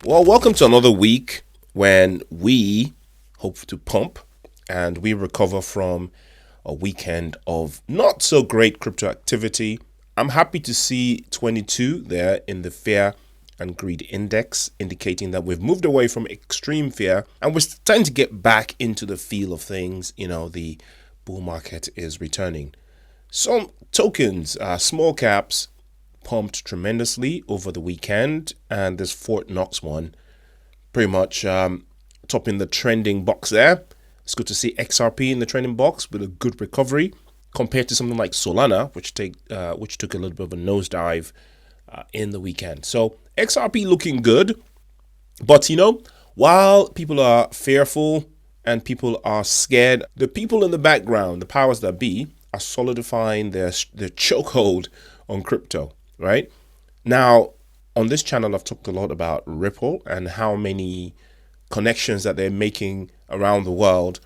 Well, welcome to another week when we hope to pump and we recover from a weekend of not so great crypto activity. I'm happy to see 22 there in the fear and greed index, indicating that we've moved away from extreme fear and we're starting to get back into the feel of things. The bull market is returning. Some tokens, small caps, pumped tremendously over the weekend, and this Fort Knox one pretty much topping the trending box there. It's good to see XRP in the trending box with a good recovery compared to something like Solana, which took a little bit of a nosedive in the weekend. So XRP looking good, but while people are fearful and people are scared, the people in the background, the powers that be, are solidifying their chokehold on crypto. Right now, on this channel, I've talked a lot about Ripple and how many connections that they're making around the world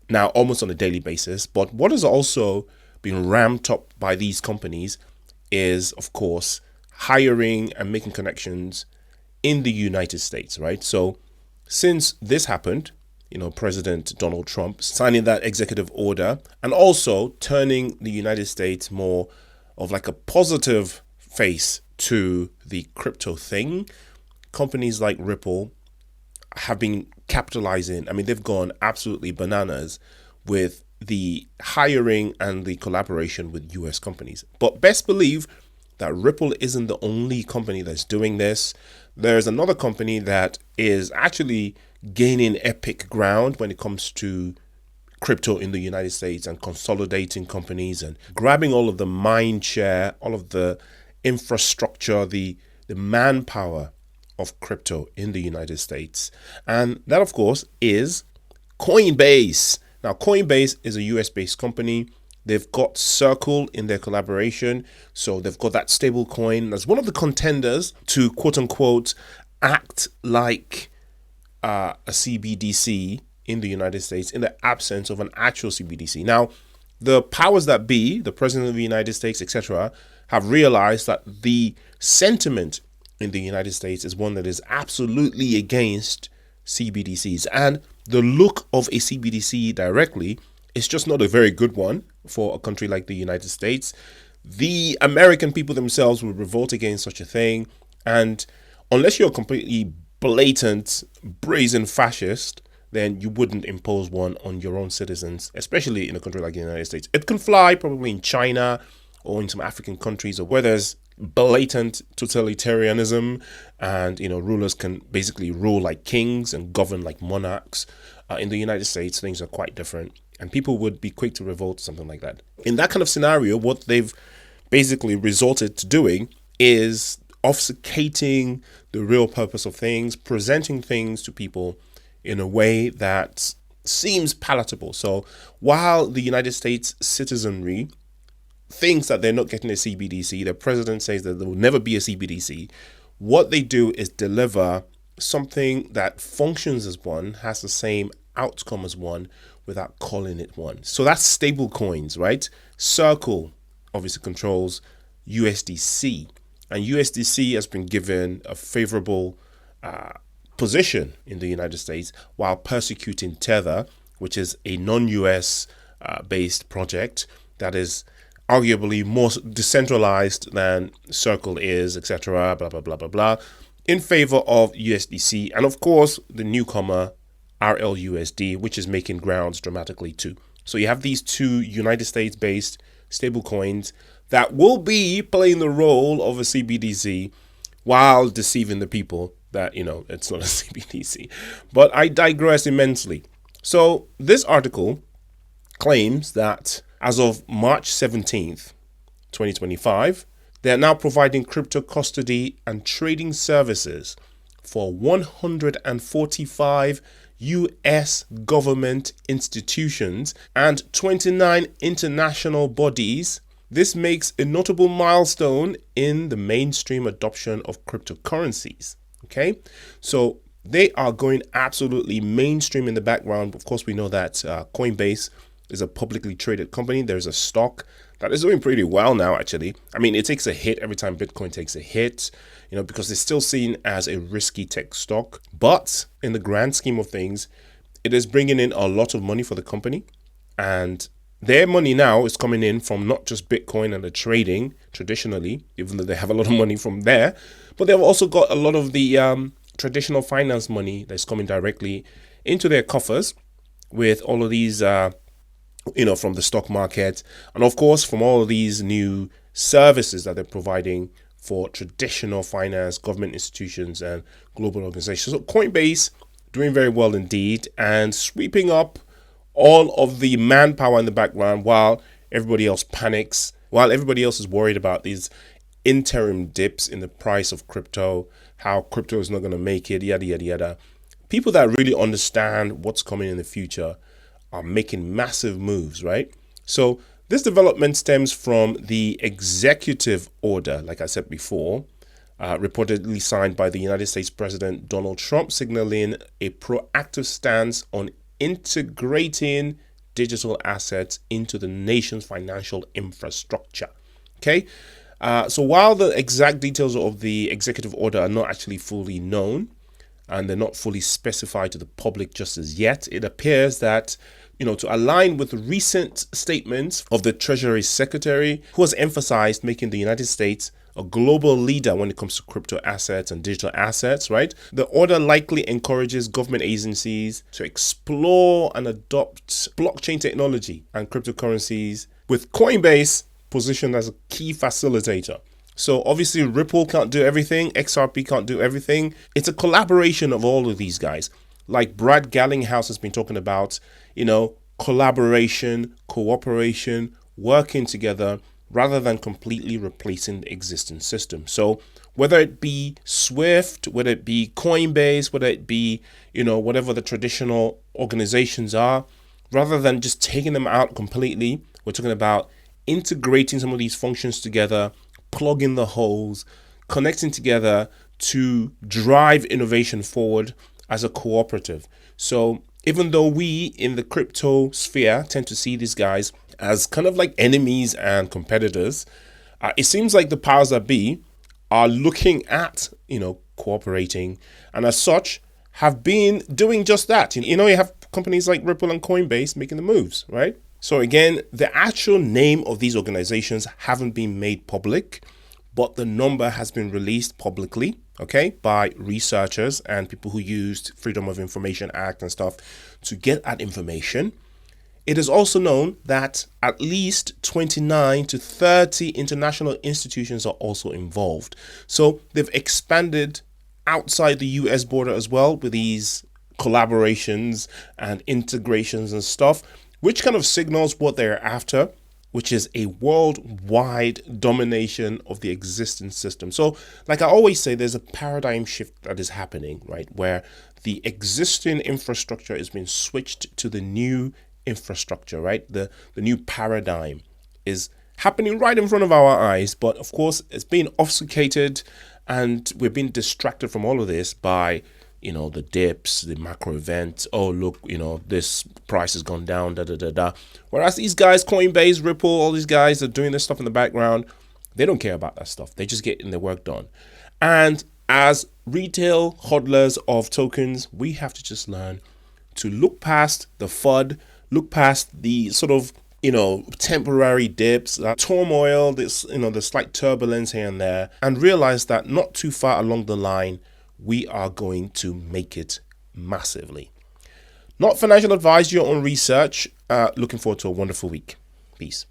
now, almost on a daily basis. But what has also been ramped up by these companies is, of course, hiring and making connections in the United States, right? So since this happened, President Donald Trump signing that executive order and also turning the United States more of like a positive face to the crypto thing, companies like Ripple have been capitalizing. I mean, they've gone absolutely bananas with the hiring and the collaboration with US companies. But best believe that Ripple isn't the only company that's doing this. There's another company that is actually gaining epic ground when it comes to crypto in the United States and consolidating companies and grabbing all of the mind share, all of the infrastructure, the manpower of crypto in the United States. And that, of course, is Coinbase. Now, Coinbase is a US based company. They've got Circle in their collaboration. So they've got that stable coin as one of the contenders to quote unquote act like a CBDC in the United States in the absence of an actual CBDC. Now, the powers that be, the president of the United States, etc., have realized that the sentiment in the United States is one that is absolutely against CBDCs. And the look of a CBDC directly is just not a very good one for a country like the United States. The American people themselves will revolt against such a thing. And unless you're a completely blatant, brazen fascist, then you wouldn't impose one on your own citizens, especially in a country like the United States. It can fly probably in China or in some African countries or where there's blatant totalitarianism and rulers can basically rule like kings and govern like monarchs. In the United States, things are quite different and people would be quick to revolt, something like that. In that kind of scenario, what they've basically resorted to doing is obfuscating the real purpose of things, presenting things to people in a way that seems palatable. So while the United States citizenry thinks that they're not getting a CBDC, the president says that there will never be a CBDC, what they do is deliver something that functions as one, has the same outcome as one without calling it one. So that's stable coins, right? Circle obviously controls USDC, and USDC has been given a favorable position in the United States while persecuting Tether, which is a non-US based project that is arguably more decentralized than Circle is, etc., blah, blah, blah, blah, blah, in favor of USDC. And of course, the newcomer RLUSD, which is making grounds dramatically too. So you have these two United States-based stable coins that will be playing the role of a CBDC while deceiving the people that, it's not a CBDC. But I digress immensely. So this article claims that as of March 17th, 2025, they are now providing crypto custody and trading services for 145 US government institutions and 29 international bodies. This makes a notable milestone in the mainstream adoption of cryptocurrencies. Okay, so they are going absolutely mainstream in the background. Of course, we know that Coinbase is a publicly traded company. There's a stock that is doing pretty well now, actually. I mean, it takes a hit every time Bitcoin takes a hit, because it's still seen as a risky tech stock. But in the grand scheme of things, it is bringing in a lot of money for the company. And their money now is coming in from not just Bitcoin and the trading traditionally, even though they have a lot of money from there, but they've also got a lot of the traditional finance money that's coming directly into their coffers with all of these, from the stock market, and of course from all of these new services that they're providing for traditional finance, government institutions, and global organizations. So Coinbase doing very well indeed, and sweeping up all of the manpower in the background while everybody else panics, while everybody else is worried about these interim dips in the price of crypto, how crypto is not going to make it, yada, yada, yada. People that really understand what's coming in the future are making massive moves, right? So this development stems from the executive order, like I said before, reportedly signed by the United States President Donald Trump, signaling a proactive stance on integrating digital assets into the nation's financial infrastructure. Okay, so while the exact details of the executive order are not actually fully known and they're not fully specified to the public just as yet, it appears that, to align with recent statements of the Treasury Secretary, who has emphasized making the United States a global leader when it comes to crypto assets and digital assets, right? The order likely encourages government agencies to explore and adopt blockchain technology and cryptocurrencies, with Coinbase positioned as a key facilitator. So obviously Ripple can't do everything, XRP can't do everything. It's a collaboration of all of these guys. Like Brad Gallinghouse has been talking about, collaboration, cooperation, working together, rather than completely replacing the existing system. So whether it be Swift, whether it be Coinbase, whether it be, whatever the traditional organizations are, rather than just taking them out completely, we're talking about integrating some of these functions together, plugging the holes, connecting together to drive innovation forward as a cooperative. So even though we in the crypto sphere tend to see these guys as kind of like enemies and competitors, it seems like the powers that be are looking at, cooperating, and as such have been doing just that. You have companies like Ripple and Coinbase making the moves, right? So again, the actual name of these organizations haven't been made public, but the number has been released publicly, okay, by researchers and people who used Freedom of Information Act and stuff to get that information. It is also known that at least 29 to 30 international institutions are also involved. So they've expanded outside the US border as well with these collaborations and integrations and stuff, which kind of signals what they're after, which is a worldwide domination of the existing system. So like I always say, there's a paradigm shift that is happening, right? Where the existing infrastructure is being switched to the new infrastructure, right? The new paradigm is happening right in front of our eyes, but of course it's being obfuscated and we're being distracted from all of this by the dips, the macro events. Oh, look, this price has gone down, da da da da. Whereas these guys, Coinbase, Ripple, all these guys are doing this stuff in the background. They don't care about that stuff. They just getting their work done. And as retail hodlers of tokens, we have to just learn to look past the FUD, look past the sort of, temporary dips, turmoil, this, the slight turbulence here and there, and realize that not too far along the line, we are going to make it massively. Not financial advice, your own research. Looking forward to a wonderful week. Peace.